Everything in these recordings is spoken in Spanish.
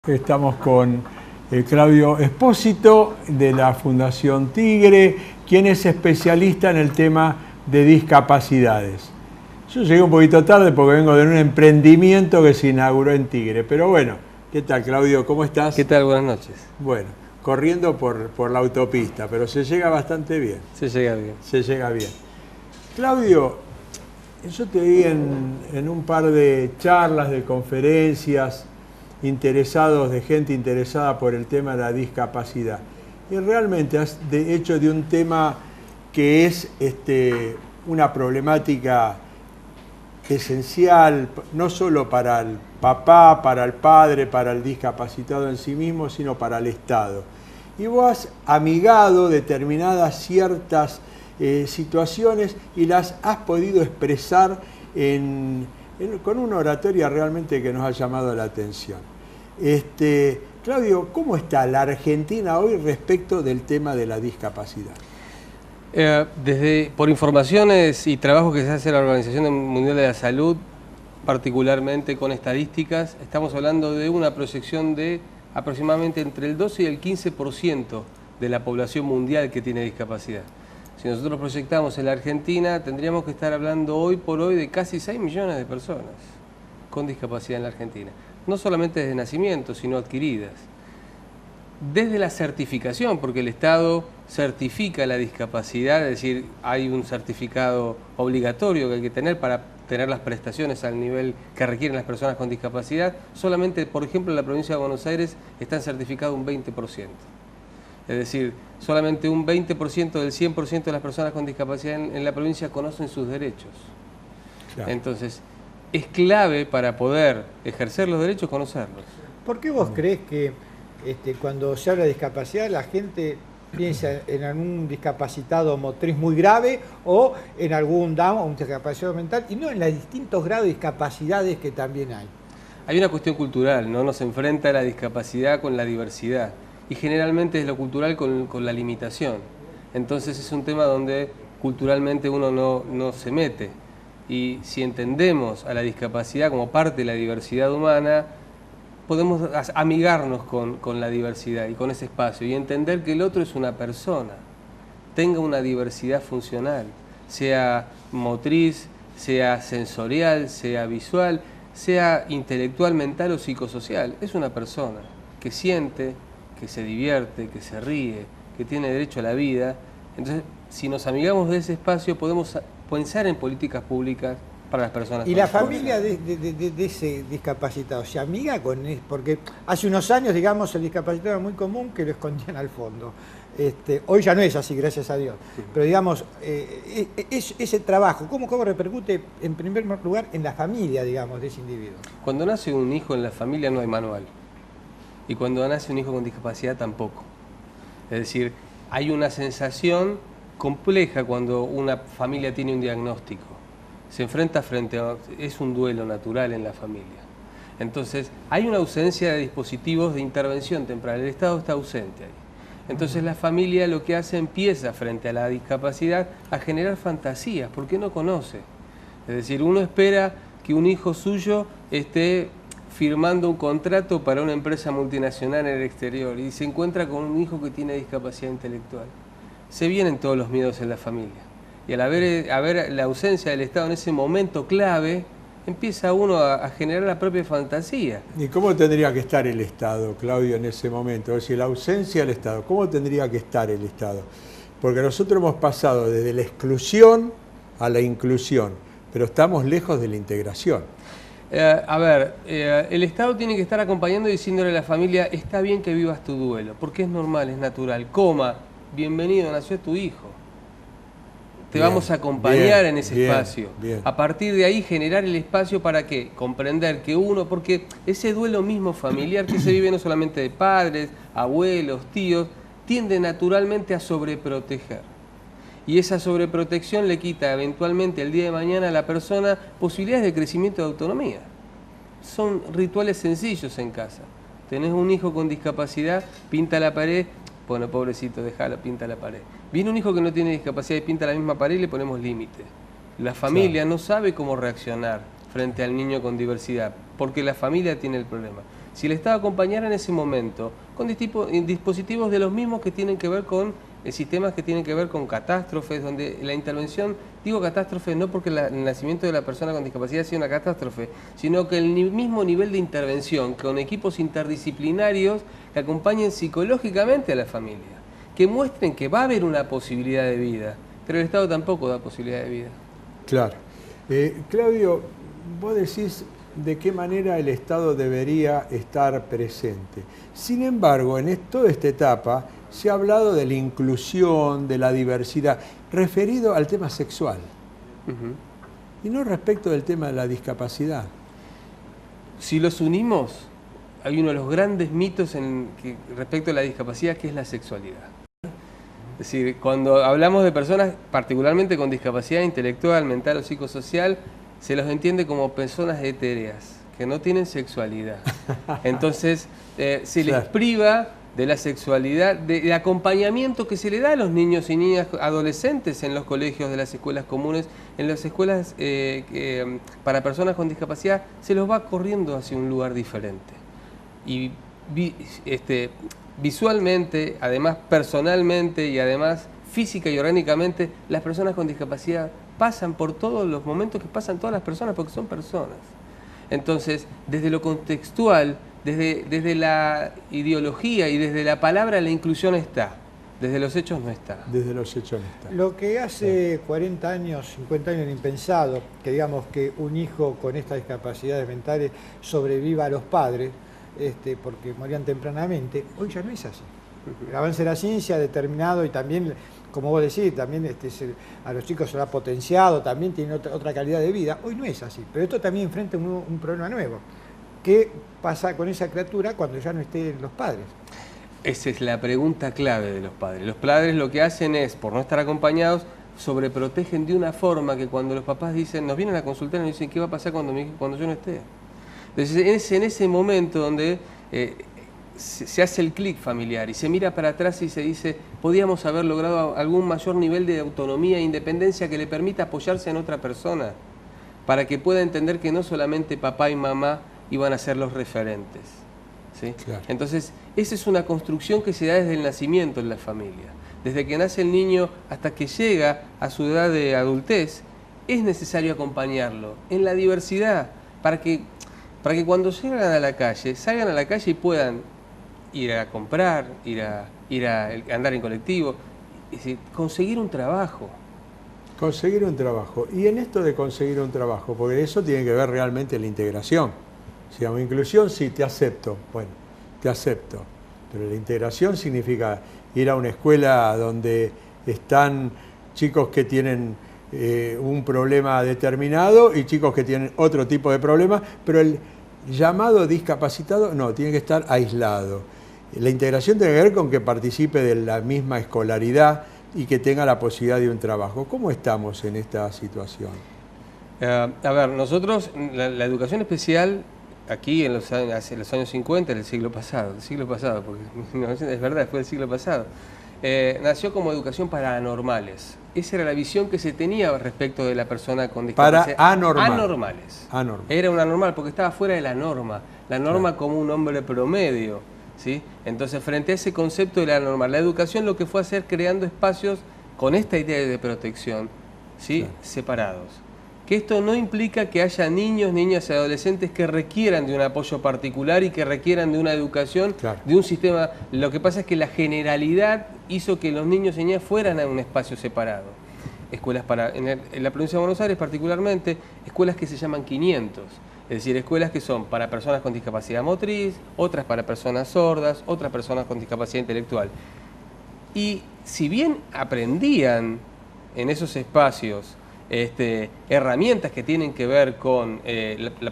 Estamos con Claudio Espósito de la Fundación Tigre, quien es especialista en el tema de discapacidades. Yo llegué un poquito tarde porque vengo de un emprendimiento que se inauguró en Tigre, pero bueno, ¿qué tal, Claudio? ¿Cómo estás? ¿Qué tal? Buenas noches. Bueno, corriendo por la autopista, pero se llega bastante bien. Se llega bien. Se llega bien. Claudio, yo te vi en un par de charlas, de conferencias, de gente interesada por el tema de la discapacidad. Y realmente has hecho de un tema que es una problemática esencial, no solo para el papá, para el padre, para el discapacitado en sí mismo, sino para el Estado. Y vos has amigado determinadas ciertas situaciones y las has podido expresar con una oratoria realmente que nos ha llamado la atención. Claudio, ¿cómo está la Argentina hoy respecto del tema de la discapacidad? Por informaciones y trabajos que se hace en la Organización Mundial de la Salud, particularmente con estadísticas, estamos hablando de una proyección de aproximadamente entre el 12 y el 15% de la población mundial que tiene discapacidad. Si nosotros proyectamos en la Argentina, tendríamos que estar hablando hoy por hoy de casi 6 millones de personas con discapacidad en la Argentina. No solamente desde nacimiento, sino adquiridas. Desde la certificación, porque el Estado certifica la discapacidad, es decir, hay un certificado obligatorio que hay que tener para tener las prestaciones al nivel que requieren las personas con discapacidad. Solamente, por ejemplo, en la provincia de Buenos Aires están certificados un 20%. Es decir, solamente un 20% del 100% de las personas con discapacidad en la provincia conocen sus derechos. Claro. Entonces, es clave para poder ejercer los derechos conocerlos. ¿Por qué vos crees que cuando se habla de discapacidad la gente piensa en algún discapacitado motriz muy grave o en algún Down o un discapacitado mental y no en los distintos grados de discapacidades que también hay? Hay una cuestión cultural, ¿no? Nos enfrenta la discapacidad con la diversidad y generalmente es lo cultural con la limitación. Entonces es un tema donde culturalmente uno no se mete. Y si entendemos a la discapacidad como parte de la diversidad humana, podemos amigarnos con la diversidad y con ese espacio y entender que el otro es una persona, tenga una diversidad funcional, sea motriz, sea sensorial, sea visual, sea intelectual, mental o psicosocial. Es una persona que siente, que se divierte, que se ríe, que tiene derecho a la vida. Entonces, si nos amigamos de ese espacio, podemos pensar en políticas públicas para las personas. ¿Y la familia de ese discapacitado se amiga con él? Porque hace unos años, digamos, el discapacitado era muy común que lo escondían al fondo. Hoy ya no es así, gracias a Dios. Pero digamos, ese trabajo, ¿cómo repercute en primer lugar en la familia, digamos, de ese individuo? Cuando nace un hijo en la familia no hay manual. Y cuando nace un hijo con discapacidad tampoco. Es decir, hay una sensación compleja cuando una familia tiene un diagnóstico. Se enfrenta es un duelo natural en la familia. Entonces, hay una ausencia de dispositivos de intervención temprana. El Estado está ausente ahí. Entonces, la familia lo que hace empieza frente a la discapacidad a generar fantasías, porque no conoce. Es decir, uno espera que un hijo suyo esté firmando un contrato para una empresa multinacional en el exterior y se encuentra con un hijo que tiene discapacidad intelectual. Se vienen todos los miedos en la familia. Y al haber la ausencia del Estado en ese momento clave, empieza uno a generar la propia fantasía. ¿Y cómo tendría que estar el Estado, Claudio, en ese momento? Es decir, la ausencia del Estado, ¿cómo tendría que estar el Estado? Porque nosotros hemos pasado desde la exclusión a la inclusión, pero estamos lejos de la integración. El Estado tiene que estar acompañando y diciéndole a la familia, está bien que vivas tu duelo, porque es normal, es natural, bienvenido, nació tu hijo. Te vamos a acompañar en ese espacio. A partir de ahí generar el espacio para ¿qué? Comprender que porque ese duelo mismo familiar que se vive no solamente de padres, abuelos, tíos, tiende naturalmente a sobreproteger. Y esa sobreprotección le quita eventualmente el día de mañana a la persona posibilidades de crecimiento de autonomía. Son rituales sencillos en casa. Tenés un hijo con discapacidad, pinta la pared. Bueno, pobrecito, déjalo, pinta la pared. Viene un hijo que no tiene discapacidad y pinta la misma pared y le ponemos límite. La familia no sabe cómo reaccionar frente al niño con diversidad, porque la familia tiene el problema. Si el Estado acompañara en ese momento con dispositivos de los mismos que tienen que ver con sistemas que tienen que ver con catástrofes, donde la intervención, digo catástrofe no porque el nacimiento de la persona con discapacidad sea una catástrofe, sino que el mismo nivel de intervención, con equipos interdisciplinarios que acompañen psicológicamente a la familia, que muestren que va a haber una posibilidad de vida, pero el Estado tampoco da posibilidad de vida. Claro. Claudio, vos decís de qué manera el Estado debería estar presente. Sin embargo, en toda esta etapa se ha hablado de la inclusión, de la diversidad, referido al tema sexual, y no respecto del tema de la discapacidad. Si los unimos, hay uno de los grandes mitos respecto a la discapacidad, que es la sexualidad. Es decir, cuando hablamos de personas particularmente con discapacidad intelectual, mental o psicosocial, se los entiende como personas etéreas, que no tienen sexualidad. Entonces, se les priva de la sexualidad, del acompañamiento que se le da a los niños y niñas adolescentes en los colegios de las escuelas comunes, en las escuelas para personas con discapacidad, se los va corriendo hacia un lugar diferente. Y visualmente, además personalmente y además física y orgánicamente, las personas con discapacidad pasan por todos los momentos que pasan todas las personas, porque son personas. Entonces, desde lo contextual, desde la ideología y desde la palabra, la inclusión está. Desde los hechos no está. Desde los hechos no está. Lo que hace 40 años, 50 años era impensado, que digamos que un hijo con estas discapacidades mentales sobreviva a los padres, porque morían tempranamente, hoy ya no es así. El avance de la ciencia ha determinado, y también, como vos decís, también a los chicos se lo ha potenciado, también tienen otra calidad de vida. Hoy no es así, pero esto también enfrenta un problema nuevo. ¿Qué pasa con esa criatura cuando ya no estén los padres? Esa es la pregunta clave de los padres. Los padres lo que hacen es, por no estar acompañados, sobreprotegen de una forma que cuando los papás dicen, nos vienen a consultar y nos dicen, ¿qué va a pasar cuando yo no esté? Entonces es en ese momento donde se hace el clic familiar y se mira para atrás y se dice, podíamos haber logrado algún mayor nivel de autonomía e independencia que le permita apoyarse en otra persona, para que pueda entender que no solamente papá y mamá iban a ser los referentes, ¿sí? Claro. Entonces, esa es una construcción que se da desde el nacimiento en la familia. Desde que nace el niño hasta que llega a su edad de adultez, es necesario acompañarlo en la diversidad, para que cuando salgan a la calle y puedan ir a comprar, ir a andar en colectivo, es decir, conseguir un trabajo. Conseguir un trabajo. Y en esto de conseguir un trabajo, porque eso tiene que ver realmente la integración. Si llama inclusión, sí, te acepto. Bueno, te acepto. Pero la integración significa ir a una escuela donde están chicos que tienen un problema determinado y chicos que tienen otro tipo de problema, pero el llamado discapacitado no, tiene que estar aislado. La integración tiene que ver con que participe de la misma escolaridad y que tenga la posibilidad de un trabajo. ¿Cómo estamos en esta situación? A ver, nosotros, la educación especial, aquí en los años 50 del siglo pasado, porque es verdad, fue del siglo pasado, nació como educación para anormales. Esa era la visión que se tenía respecto de la persona con discapacidad. Para anormales. Anormal. Era un anormal porque estaba fuera de la norma claro, como un hombre promedio, ¿sí? Entonces, frente a ese concepto de la anormal, la educación lo que fue hacer creando espacios con esta idea de protección, ¿sí? Claro. Separados. Que esto no implica que haya niños, niñas y adolescentes que requieran de un apoyo particular y que requieran de una educación, claro, de un sistema. Lo que pasa es que la generalidad hizo que los niños y niñas fueran a un espacio separado. Escuelas en la provincia de Buenos Aires particularmente, escuelas que se llaman 500. Es decir, escuelas que son para personas con discapacidad motriz, otras para personas sordas, otras personas con discapacidad intelectual. Y si bien aprendían en esos espacios herramientas que tienen que ver con,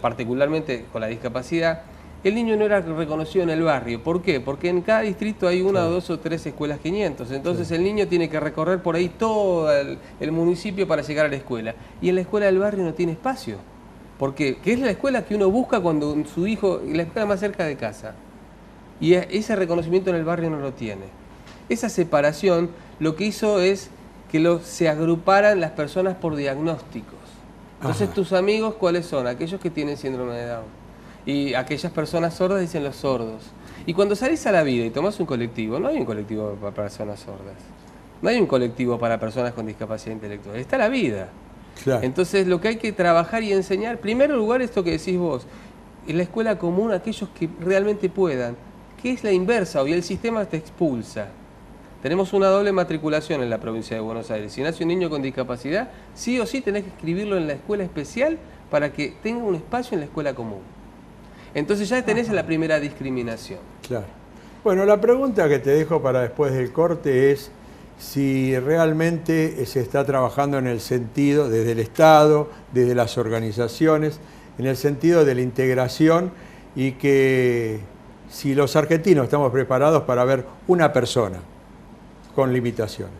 particularmente con la discapacidad, el niño no era reconocido en el barrio. ¿Por qué? Porque en cada distrito hay una, dos o tres escuelas 500. Entonces el niño tiene que recorrer por ahí todo el municipio para llegar a la escuela. Y en la escuela del barrio no tiene espacio. ¿Por qué? Que es la escuela que uno busca cuando su hijo, la escuela más cerca de casa. Y ese reconocimiento en el barrio no lo tiene. Esa separación lo que hizo es que se agruparan las personas por diagnósticos. Entonces, tus amigos, ¿cuáles son? Aquellos que tienen síndrome de Down. Y aquellas personas sordas dicen los sordos. Y cuando salís a la vida y tomás un colectivo, no hay un colectivo para personas sordas. No hay un colectivo para personas con discapacidad intelectual. Está la vida. Claro. Entonces lo que hay que trabajar y enseñar, en primer lugar esto que decís vos, en la escuela común aquellos que realmente puedan, que es la inversa, hoy el sistema te expulsa. Tenemos una doble matriculación en la provincia de Buenos Aires. Si nace un niño con discapacidad, sí o sí tenés que inscribirlo en la escuela especial para que tenga un espacio en la escuela común. Entonces ya tenés la primera discriminación. Claro. Bueno, la pregunta que te dejo para después del corte es si realmente se está trabajando en el sentido, desde el Estado, desde las organizaciones, en el sentido de la integración y que si los argentinos estamos preparados para ver una persona con limitaciones.